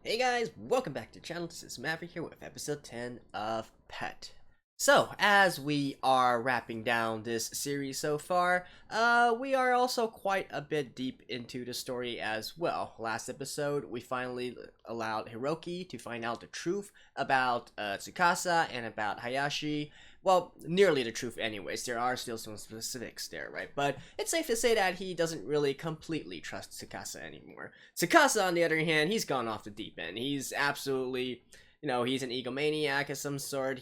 Hey guys, welcome back to the channel. This is Maverick here with episode 10 of Pet. So, as we are wrapping down this series so far, we are also quite a bit deep into the story as well. Last episode, we finally allowed Hiroki to find out the truth about Tsukasa and about Hayashi. Well, nearly the truth anyways. There are still some specifics there, right? But it's safe to say that he doesn't really completely trust Tsukasa anymore. Tsukasa, on the other hand, he's gone off the deep end. He's absolutely, he's an egomaniac of some sort.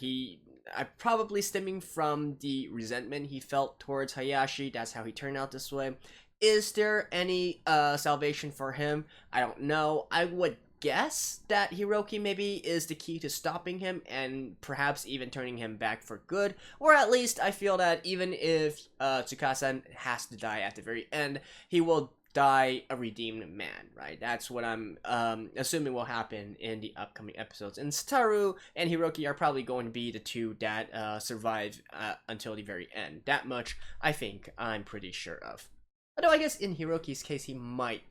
Probably stemming from the resentment he felt towards Hayashi. That's how he turned out this way. Is there any salvation for him? I don't know. I would guess that Hiroki maybe is the key to stopping him and perhaps even turning him back for good. Or at least I feel that even if Tsukasa has to die at the very end, he will die a redeemed man, right? That's what I'm assuming will happen in the upcoming episodes. And Satoru and Hiroki are probably going to be the two that survive until the very end. That much I think I'm pretty sure of. Although I guess in Hiroki's case he might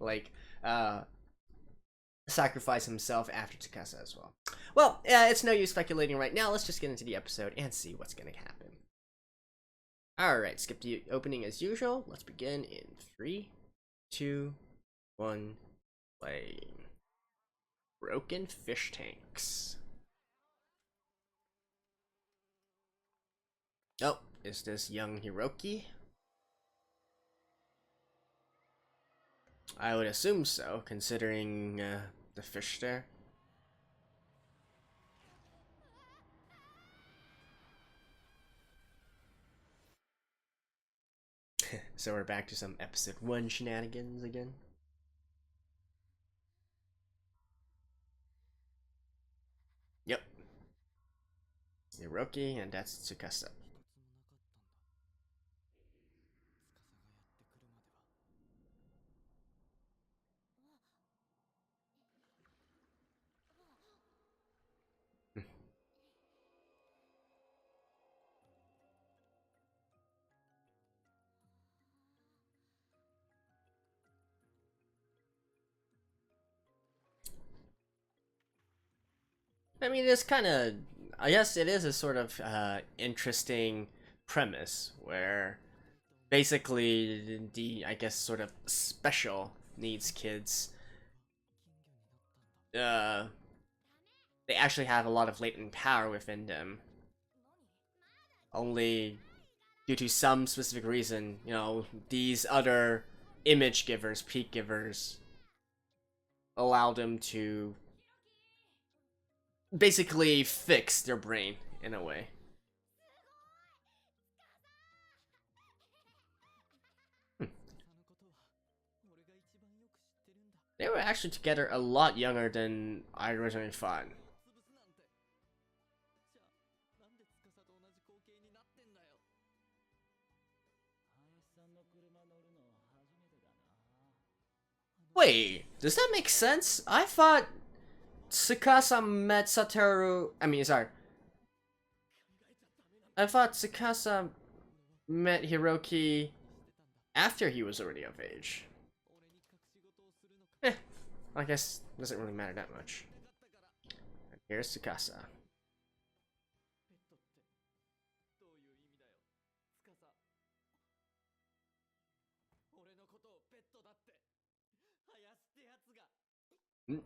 sacrifice himself after Tsukasa as well. Well, it's no use speculating right now. Let's just get into the episode and see what's going to happen. Alright, skip the opening as usual. Let's begin in 3, 2, 1, play. Broken fish tanks. Oh, is this young Hiroki? I would assume so, considering the fish there. So we're back to some episode 1 shenanigans again. Yep. Hiroki, and that's Tsukasa. I mean, it's kind of, I guess it is a sort of interesting premise where basically the, I guess, sort of special needs kids, they actually have a lot of latent power within them. Only due to some specific reason, these other image givers, peak givers, allow them to basically fix their brain in a way. They were actually together a lot younger than I originally thought. Wait, does that make sense? I thought Tsukasa met Satoru. I thought Tsukasa met Hiroki after he was already of age. I guess it doesn't really matter that much. And here's Tsukasa. Mm.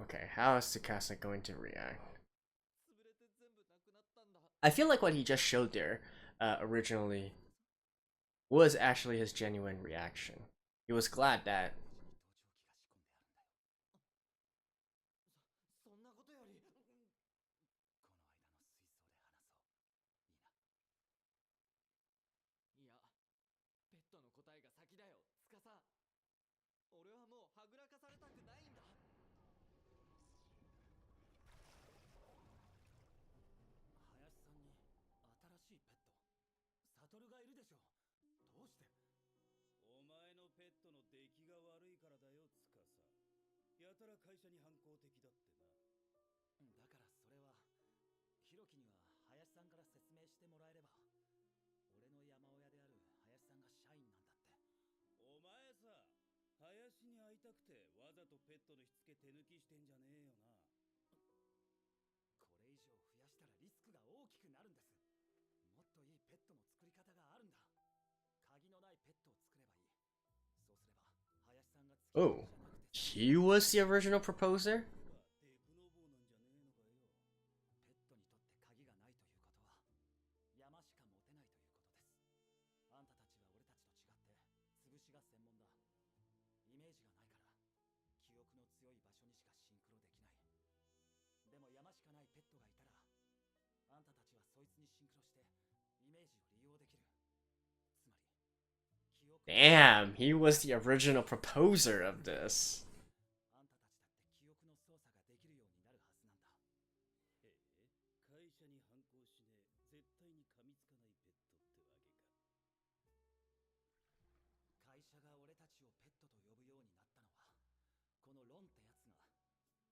Okay, how is Tsukasa going to react? I feel like what he just showed there originally was actually his genuine reaction. He was glad that やたら会社に反抗的だってな。だからそれはひろきには林さんから説明してもらえれば、俺の山親である林さんが社員なんだって。お前さ、林に会いたくてわざとペットのしつけ手抜きしてんじゃねえよな。これ以上増やしたらリスクが大きくなるんです。もっといいペットの作り方があるんだ。鍵のないペットを作ればいい。そうすれば林さんが Oh, he was the original proposer? デブノボーなんじゃねえのかよ。ペットにとって鍵がないということは山しか持てないということです。あんたたちは俺たちと違って潰しが専門だ。イメージがないから記憶の強い場所にしかシンクロできない。でも山しかないペットがいたら、あんたたちはそいつにシンクロしてイメージを利用できる。つまり記憶。 Damn, he was the original proposer of this. あんたたちだって記憶の操作ができるようになるはずなんだ。へえ、会社に反抗しねえ、絶対に噛みつかないペットってわけか。会社が俺たちをペットと呼ぶようになったのは、このロンってやつが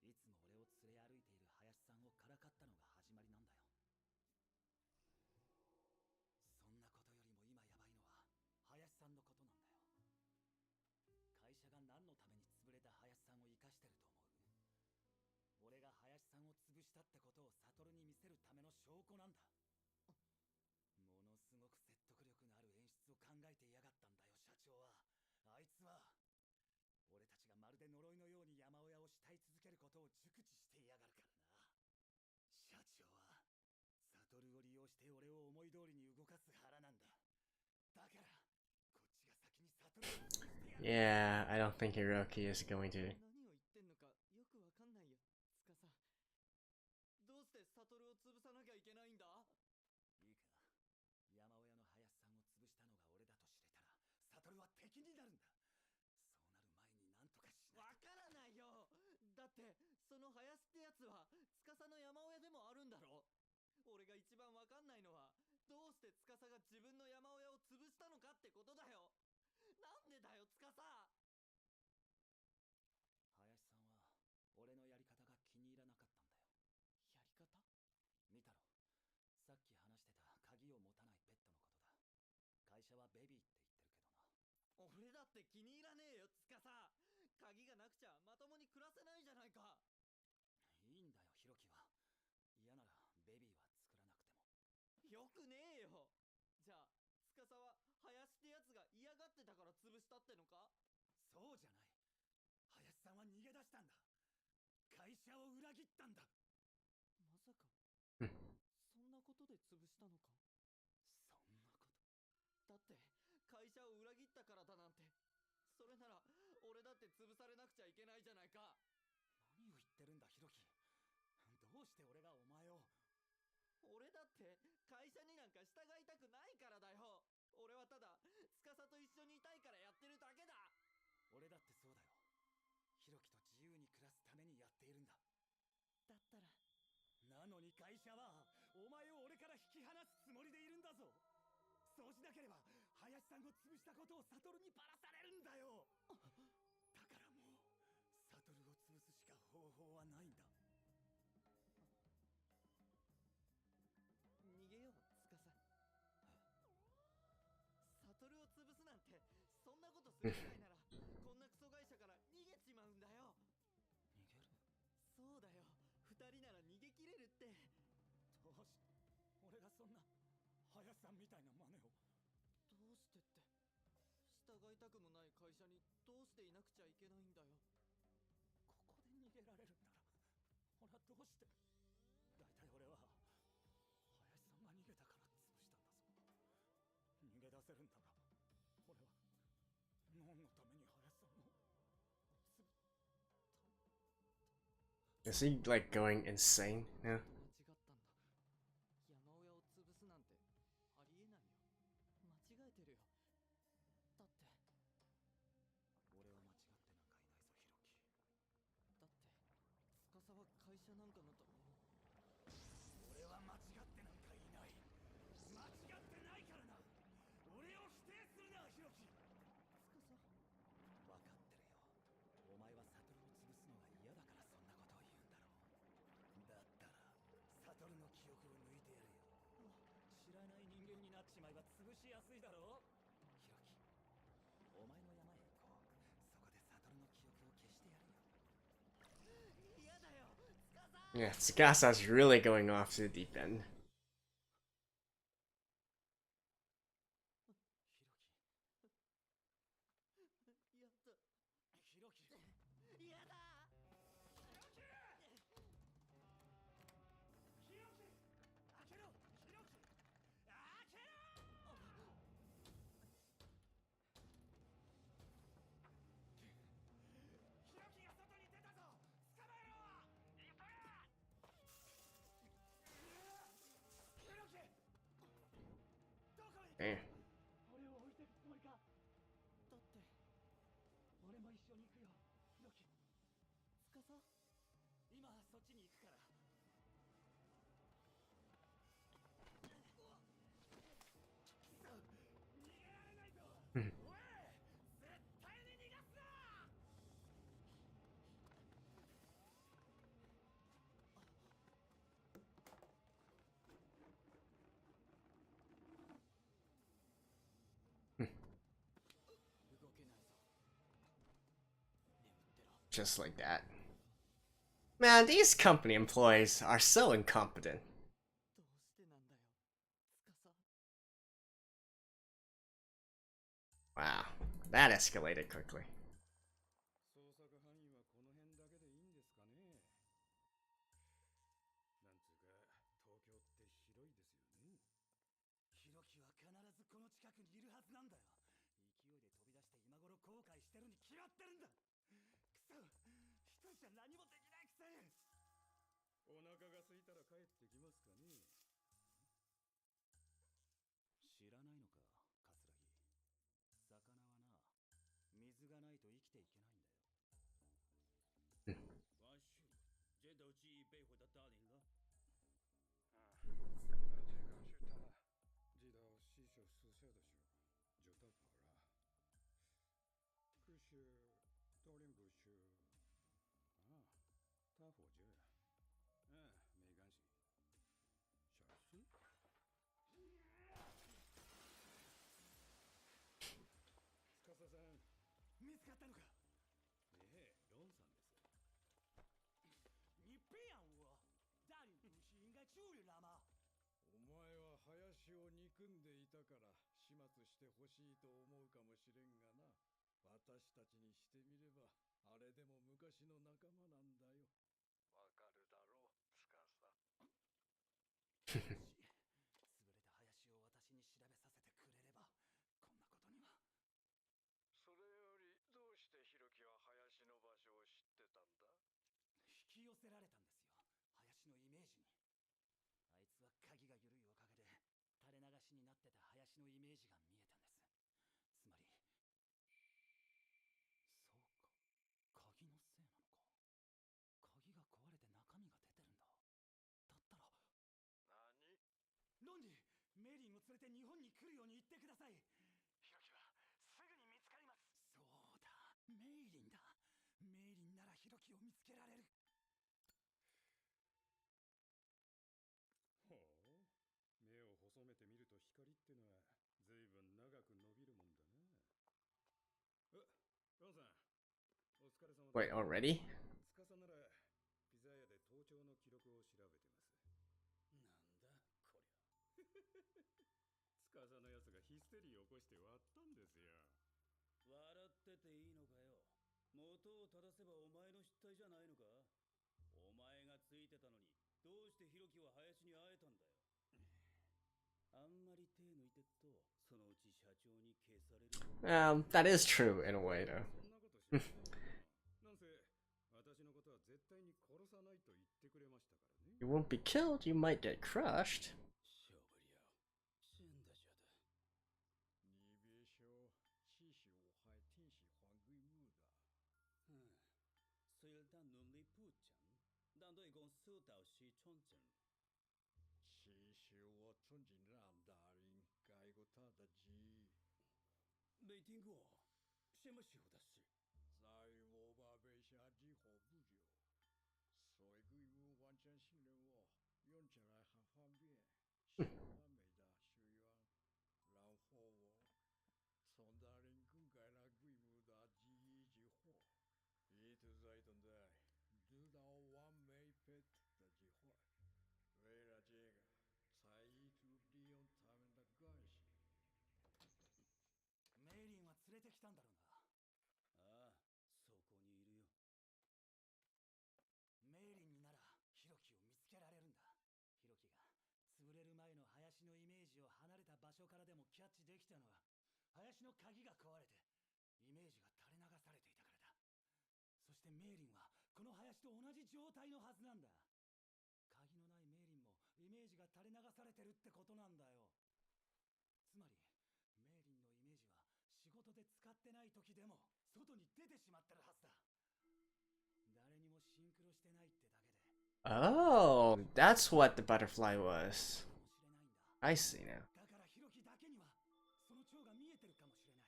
いつも俺を連れ歩いている林さんをからかったのが始まりなんだよ。そんなことよりも今やばいのは林さんのことなんだよ。会社が何のために潰れた林さんを生かしてると思う？俺が林さんを潰したってことを悟に見せるための証拠なんだ。ものすごく説得力のある演出を考えていやがったんだよ、社長は。あいつは俺たちがまるで呪いのように山親を慕い続けることを熟知していやがるからな。社長は悟を利用して俺を思い通りに動かす腹なんだ。だからこっちが先に悟を潰してやる。 Yeah, I don't think Hiroki is going to. 何を言ってんのかよくわかんないよ、司。どうして悟を潰さなきゃいけないんだ？いいか、山親の林さんを潰したのが俺だと知れたら悟は敵になるんだ。そうなる前に何とかしないと。わからないよ。だってその林ってやつは司の山親でもあるんだろ。俺が一番わかんないのは、どうして司が自分の山親を潰したのかってことだよ。なんでだよ、司。林さんは俺のやり方が気に入らなかったんだよ。やり方？見たろ、さっき話してた鍵を持たないペットのことだ。会社はベビーって言ってるけどな。俺だって気に入らねえよ、司。鍵がなくちゃまともに暮らせないじゃないか。いいんだよ、ヒロキは。嫌ならベビーは作らなくても。よくねえよ。じゃあ司は林ってやつが嫌がってたから潰したってのか？そうじゃない。林さんは逃げ出したんだ。会社を裏切ったんだ。まさかうんそんなことで潰したのか？そんなこと。だって会社を裏切ったからだなんて。それなら俺だって潰されなくちゃいけないじゃないか。何を言ってるんだ、ヒロキ。どうして俺がお前を。俺だって会社になんか従いたくないからだよ。俺はただ司と一緒にいたいからやってるだけだ。俺だってそうだよ。ヒロキと自由に暮らすためにやっているんだ。だったら。なのに会社はお前を俺から引き離すつもりでいるんだぞ。そうしなければ林さんを潰したことを悟にばらされるんだよ。だからもう悟を潰すしか方法はないんだ。逃げよう、司。悟を潰すなんて、そんなことするくらいならこんなクソ会社から逃げちまうんだよ。逃げる？そうだよ、二人なら逃げ切れるって。どうして俺がそんな林さんみたいな真似を。どうしてって、従いたくもない会社にどうしていなくちゃいけないんだよ。ここで逃げられるんなら俺はどうして。だいたい俺は林さんが逃げたから潰したんだぞ。逃げ出せるんだら俺はノンのために林さんを潰。 Is he like going insane now? 間違ったんだ。山親を潰すなんてありえないよ。間違えてるよ。だって俺は間違ってなんかいないぞ、ヒロキ。だって司は会社なんかのために。俺は間違ってなんかいない。間違ってないからな。俺を否定するな、ヒロキ。司。分かってるよ。お前は悟を潰すのが嫌潰しやすいだろう。ヒロキ、お前の山へ行こう。そこでサトルの記憶を消してやるよ。嫌だよ、司。 Yeah, Tsukasa's really going off to the deep end. やった。ヒロキ、嫌だ。ヒロキ、開けろ。ヒロキ、開けろ。ヒロキが外に出たぞ。捕まえろ。急げ。ヒロキ、どこへ行く。 Damn. 俺を置いてくつもりか。だって俺も一緒に行くよ。ヒロキ、司。今そっちに行くから。逃げられないぞ。おい、絶対に逃がすな。 動けないぞ。眠ってろ。 Just like that. Man, these company employees are so incompetent. どうしてなんだよ、司。 Wow, that escalated quickly. 捜索範囲はこの辺だけでいいんですかね。なんつうか東京って広いですよね。ヒロキは必ずこの近くにいるはずなんだよ。勢いで飛び出して今頃後悔してるに決まってるんだ。くそ、一人じゃ何もできないくせに。お腹が空いたら帰ってきますかね。知らないのか、カツラギ。魚はな、水がないと生きていけないんだよ。完事，这斗记忆被毁的大领了。这个是他，知道西手私下的时候就到跑了。可是道林不是啊，他活着呀。没关系。小事。司さん。見つかったのか。ええ、ロンさんです。你别养我，大领不是应该救人了吗？お前は林を憎んでいたから始末してほしいと思うかもしれんがな。私たちにしてみればあれでも昔の仲間なんだよ。わかるだろう、司。潰れた林を私に調べさせてくれればこんなことには。それよりどうしてひろきは林の場所を知ってたんだ。引き寄せられたんですよ、林のイメージに。あいつは鍵が緩いおかげで垂れ流しになってた林のイメージが見えたんです。つまりそうか、鍵のせいなのか。鍵が壊れて中身が出てるんだ。だったら何。ロンにメリンを連れて日本に来るように言ってください。ヒロキはすぐに見つかります。そうだ、メイリンだ。メイリンならヒロキを見つけられる。ほう、目を細めてみると光ってのはずいぶん長く伸びるもんだな。ロンさん、お疲れ様です。 Wait, already? 司ならピザ屋で盗聴の記録を調べてます。なんだこりゃ。司のやつがヒステリーを起こして割ったんですよ。笑ってていいのかよ。元を正せばお前の失態じゃないのか。お前がついてたのにどうしてヒロキは林に会えたんだよ。あんまり手抜いてっとそのうち社長に消される。That is true in a way, though. そんなことしないよ。なんせ私のことは絶対に殺さないと言ってくれましたからね。 You won't be killed, you might get crushed. 勝不了，真的觉得。你别说，其实我还挺喜欢鬼母的。虽然能力不强，但对公司倒是纯真。其实我曾经让大人改过他的字。没听过，什么时候的事？在我爸被下之后不久，所以鬼母完全信任我，用起来很方便，喜欢美的学员，然后林のイメージを離れた場所からでもキャッチできたのは林の鍵が壊れてイメージが垂れ流されていたからだ。そしてメイリンはこの林と同じ状態のはずなんだ。鍵のないメイリンもイメージが垂れ流されてるってことなんだよ。つまりメイリンのイメージは仕事で使ってない時でも外に出てしまってるはずだ。誰にもシンクロしてないってだけで Oh, that's what the butterfly was. I see now. だからヒロキだけにはその蝶が見えてるかもしれない。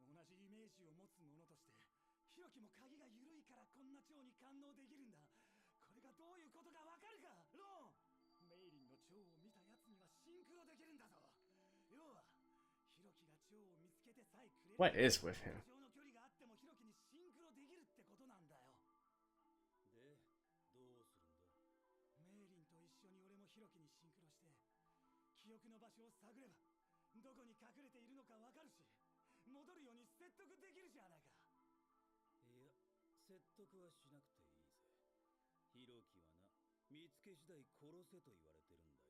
同じイメージを持つ者としてヒロキも鍵が緩いからこんな蝶に感応できるんだ。これがどういうことかわかるかローン。メイリンの蝶を見たやつにはシンクロできるんだぞ。要はヒロキが蝶を見つけてさえくれる What is with him? 蝶の距離があってもヒロキにシンクロできるってことなんだよ。で、どうするんだ？メイリンと一緒に俺もヒロキにシンクロして記憶の場所を探ればどこに隠れているのかわかるし戻るように説得できるじゃないか。いや、説得はしなくていいぜ。ヒロキはな、見つけ次第殺せと言われてるんだよ。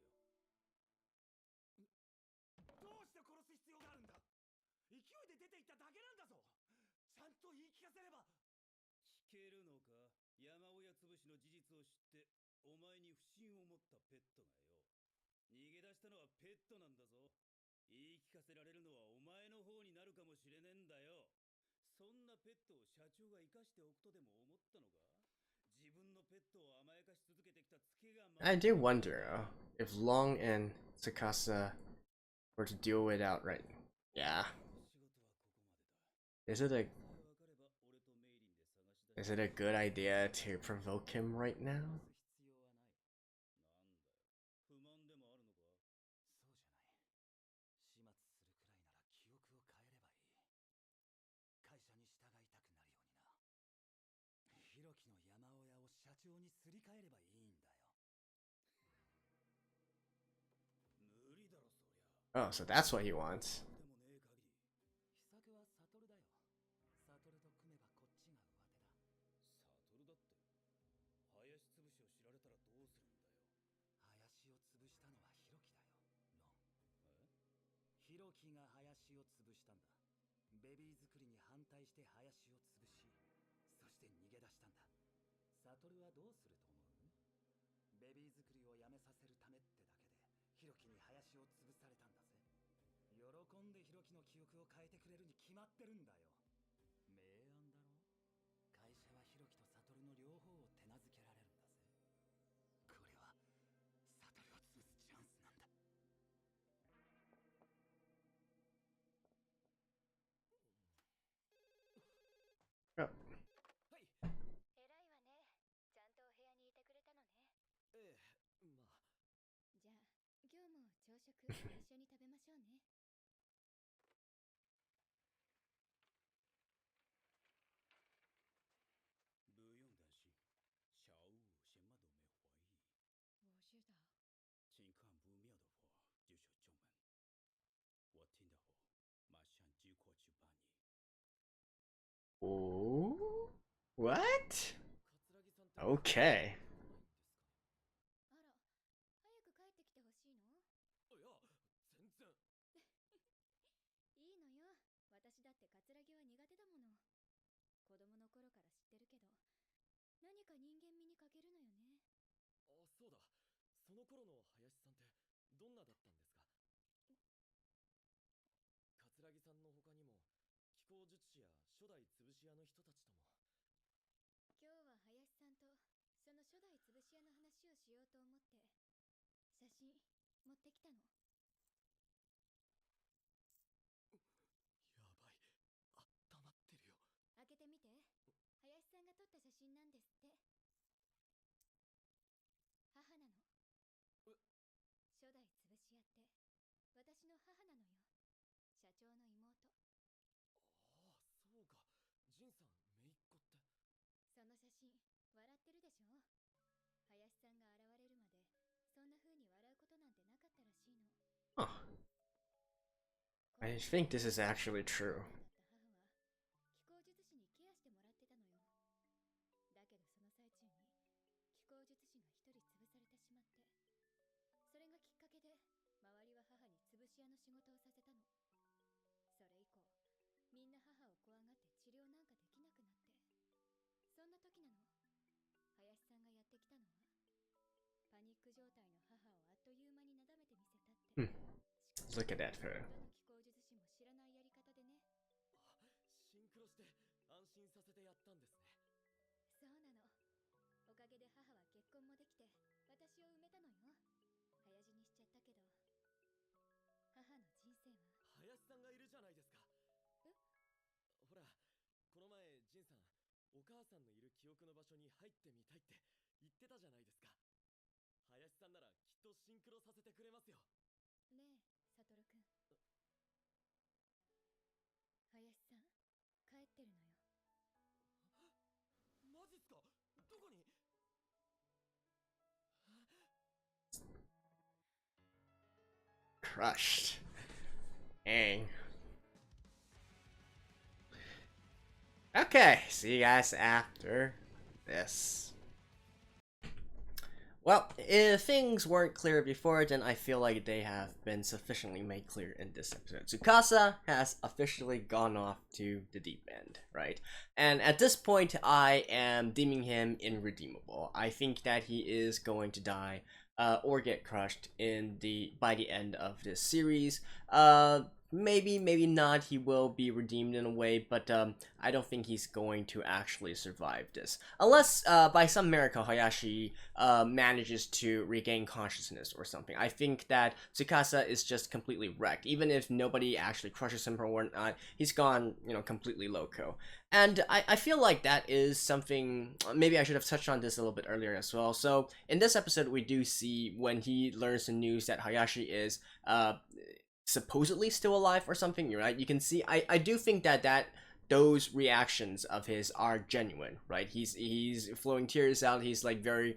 どうして殺す必要があるんだ。勢いで出ていっただけなんだぞ。ちゃんと言い聞かせれば。聞けるのか？山親潰しの事実を知ってお前に不信を持ったペットがよ。逃げ出したのはペットなんだぞ。言い聞かせられるのはお前の方になるかもしれねえんだよ。そんなペットを社長が生かしておくとでも思ったのか？自分のペットを甘やかし続けてきたツケが I do wonder if Long and Tsukasa were to deal it outright. Yeah. 仕事はここまでだ。 Is it a さえわかれば俺とメイリンで探し出 is it a good idea to provoke him right now? 必要はない。なんだよ。不満でもあるのか？そうじゃない。始末するくらいなら記憶を変えればいい。会社に従いたくなるようにな。ヒロキの山親を社長にすり替えればいいんだよ。無理だろそりゃ。 Oh, so that's what he wants. でもねえ限り。秘策はサトルだよ。サトルと組めばこっちが上手だ。サトルだって。林潰しを知られたらどうするんだよ。林を潰したのはヒロキだよ。ロン。え？ヒロキが林を潰したんだ。ベビー作りに反対して林を潰し、そして逃げ出したんだ。サトルはどうすると思う？ベビー作りをやめさせるためってだけでヒロキに林を潰されたんだぜ。喜んでヒロキの記憶を変えてくれるに決まってるんだよ。明暗だろ。会社はヒロキとサトルの両方を手なずけられるんだぜ。これはサトルを潰すチャンスなんだ。Oh. はい。偉いわね。ちゃんとお部屋にいてくれたのね。ええ、まあ。じゃあ、今日も朝食一緒に食べましょうね。不用担心，小五先嘛都没怀疑。我知道。情况不妙的话就说中门，我听到后马上就过去帮你。 Oh, what? 桂木さんって Okay. あら、早く帰ってきてほしいの？いや、全然。いいのよ。私だってカツラギは苦手だもの。子供の頃から知ってるけど、何か人間味に欠けるのよね。あ、そうだ。その頃の林さんってどんなだったんですか？桂木さんの他にも気候術師や初代潰し屋の人たちとも。今日は林さんとその初代潰し屋の話をしようと思って写真持ってきたの。やばい。温まってるよ。開けてみて。林さんが撮った写真なんですって。母なの。初代潰し屋って私の母なのよ。社長の妹。ああ、そうか。ジンさん、姪っ子って。その写真笑ってるでしょ。林さんが現れるまでそんな風に笑うことなんてなかったらしいの。 Huh. I think this is actually true. 母は気候術師にケアしてもらってたのよ。だけどその最中に気候術師が一人潰されてしまって、それし屋の仕事をさせたの。それ以降みんな母を怖がって治療なんかできなくなって、そんな時なの、林さんがやってきたのは。パニック状態の母をあっという間になだめてみせたって。Look at that photo. どの気候術師も知らないやり方でね。シンクロして安心させてやったんですね。そうなの。おかげで母は結婚もできて私を埋めたのよ。早死にしちゃったけど、母の人生は。林さんがいるじゃないですか。え？ほら、この前ジンさん、お母さんのいる記憶の場所に入ってみたいって言ってたじゃないですか。林さんならきっとシンクロさせてくれますよ。ねえ、サトルくん。林さん、帰ってるのよ。マジっすか？どこに？ Crushed. Dang. Okay, see you guys after this. Well, if things weren't clear before, then I feel like they have been sufficiently made clear in this episode. Tsukasa has officially gone off to the deep end, right? And at this point, I am deeming him irredeemable. I think that he is going to die or get crushed by the end of this series. Maybe not. He will be redeemed in a way, but I don't think he's going to actually survive this, unless by some miracle Hayashi manages to regain consciousness or something. I think that Tsukasa is just completely wrecked. Even if nobody actually crushes him or whatnot, he's gone, completely loco. And I feel like that is something, maybe I should have touched on this a little bit earlier as well. So in this episode, we do see when he learns the news that Hayashi is supposedly still alive or something, right? You can see, I do think that those reactions of his are genuine, right? He's flowing tears out. He's like very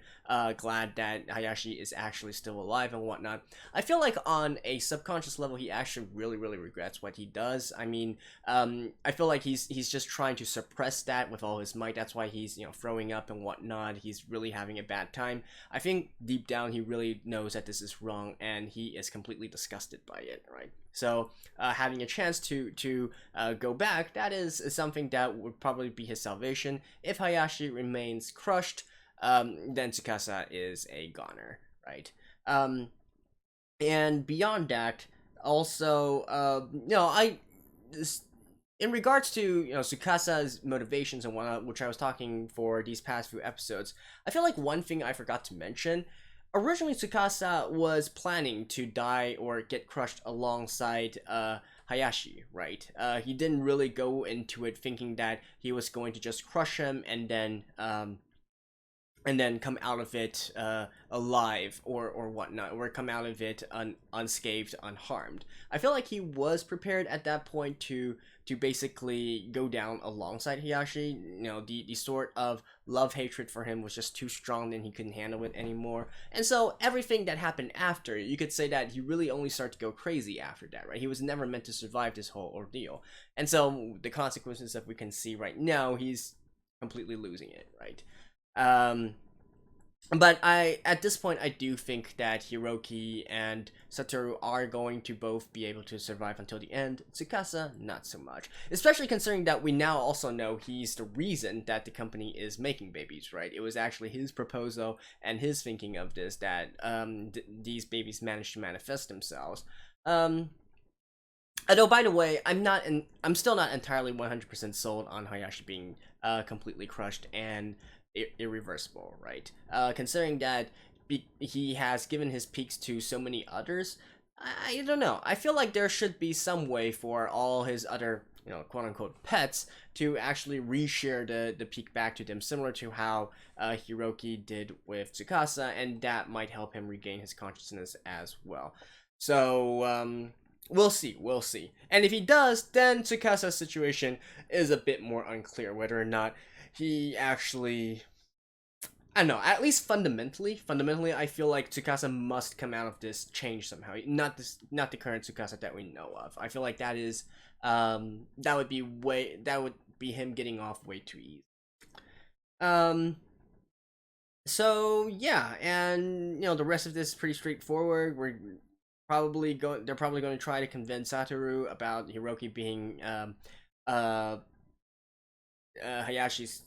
glad that Hayashi is actually still alive and whatnot. I feel like on a subconscious level, he actually really regrets what he does. I mean, I feel like he's just trying to suppress that with all his might. That's why he's throwing up and whatnot. He's really having a bad time. I think deep down he really knows that this is wrong and he is completely disgusted by it, right? So having a chance to go back, that is something that would probably be his salvation. If Hayashi remains crushed, then Tsukasa is a goner, right? And beyond that, also, in regards to Tsukasa's motivations and whatnot, which I was talking for these past few episodes, I feel like one thing I forgot to mention. Originally, Tsukasa was planning to die or get crushed alongside Hayashi, right? He didn't really go into it thinking that he was going to just crush him and then come out of it alive or whatnot, or come out of it unscathed, unharmed. I feel like he was prepared at that point to basically go down alongside Hayashi. The sort of love-hatred for him was just too strong and he couldn't handle it anymore. And so everything that happened after, you could say that he really only started to go crazy after that, right? He was never meant to survive this whole ordeal. And so the consequences that we can see right now, he's completely losing it, right? But at this point, I do think that Hiroki and Satoru are going to both be able to survive until the end. Tsukasa, not so much. Especially considering that we now also know he's the reason that the company is making babies, right? It was actually his proposal and his thinking of this that these babies managed to manifest themselves. Although, by the way, I'm still not entirely 100% sold on Hayashi being completely crushed and irreversible, right? Considering that he has given his peaks to so many others, I don't know. I feel like there should be some way for all his other, quote-unquote pets to actually reshare the peak back to them, similar to how Hiroki did with Tsukasa, and that might help him regain his consciousness as well. So, we'll see. And if he does, then Tsukasa's situation is a bit more unclear, whether or not he actually, I don't know, at least fundamentally, I feel like Tsukasa must come out of this change somehow. Not the current Tsukasa that we know of. I feel like that is, that would be him getting off way too easy. So yeah, and the rest of this is pretty straightforward. they're probably going to try to convince Satoru about Hiroki being uh Hayashi's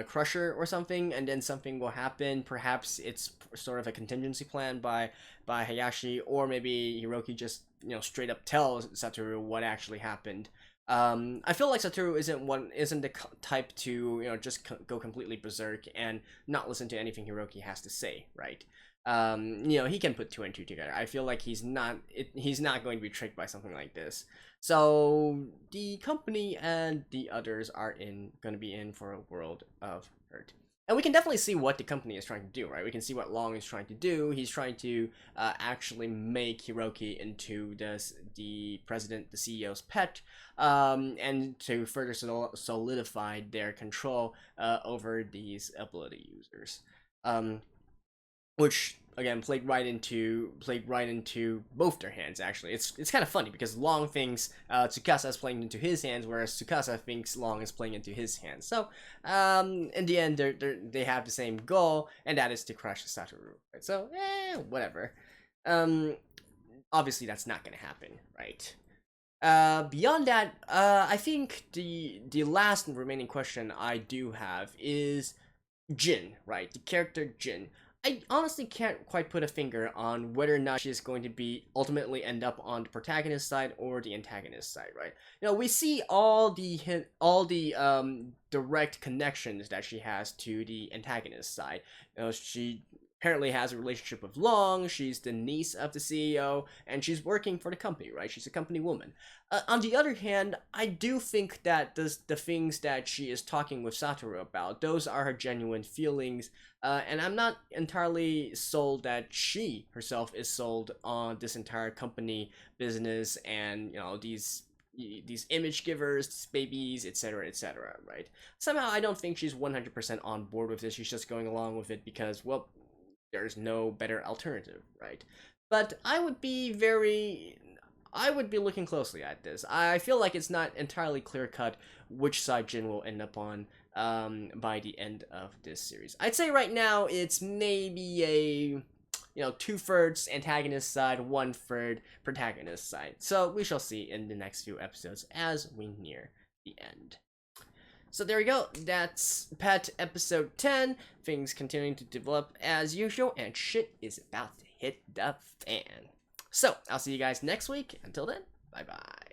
crusher or something, and then something will happen. Perhaps it's sort of a contingency plan by Hayashi, or maybe Hiroki just straight up tells Satoru what actually happened. I feel like Satoru isn't the type to just go completely berserk and not listen to anything Hiroki has to say, right? He can put two and two together. I feel like he's not going to be tricked by something like this. So the company and the others are going to be in for a world of hurt. And we can definitely see what the company is trying to do, right? We can see what Long is trying to do. He's trying to actually make Hiroki into the president, the CEO's pet, and to further solidify their control over these ability users. Which again played right into both their hands. Actually, it's kind of funny because Long thinks Tsukasa is playing into his hands, whereas Tsukasa thinks Long is playing into his hands. So in the end, they have the same goal, and that is to crush Satoru. Right? So whatever. Obviously, that's not gonna happen, right? Beyond that, I think the last remaining question I do have is Jin, right? The character Jin. I honestly can't quite put a finger on whether or not she is going to be ultimately end up on the protagonist side or the antagonist side, right? We see all the direct connections that she has to the antagonist side. She apparently has a relationship with Long. She's the niece of the CEO, and she's working for the company, right? She's a company woman. On the other hand, I do think that the things that she is talking with Satoru about, those are her genuine feelings, and I'm not entirely sold that she herself is sold on this entire company business and these image givers, these babies, etc., right? Somehow I don't think she's 100% on board with this. She's just going along with it because, well, there's no better alternative, right? But I would be looking closely at this. I feel like it's not entirely clear cut which side Jin will end up on by the end of this series. I'd say right now it's maybe a 2/3 antagonist side, 1/3 protagonist side. So we shall see in the next few episodes as we near the end. So there we go, that's Pet episode 10, things continuing to develop as usual, and shit is about to hit the fan. So, I'll see you guys next week. Until then, bye-bye.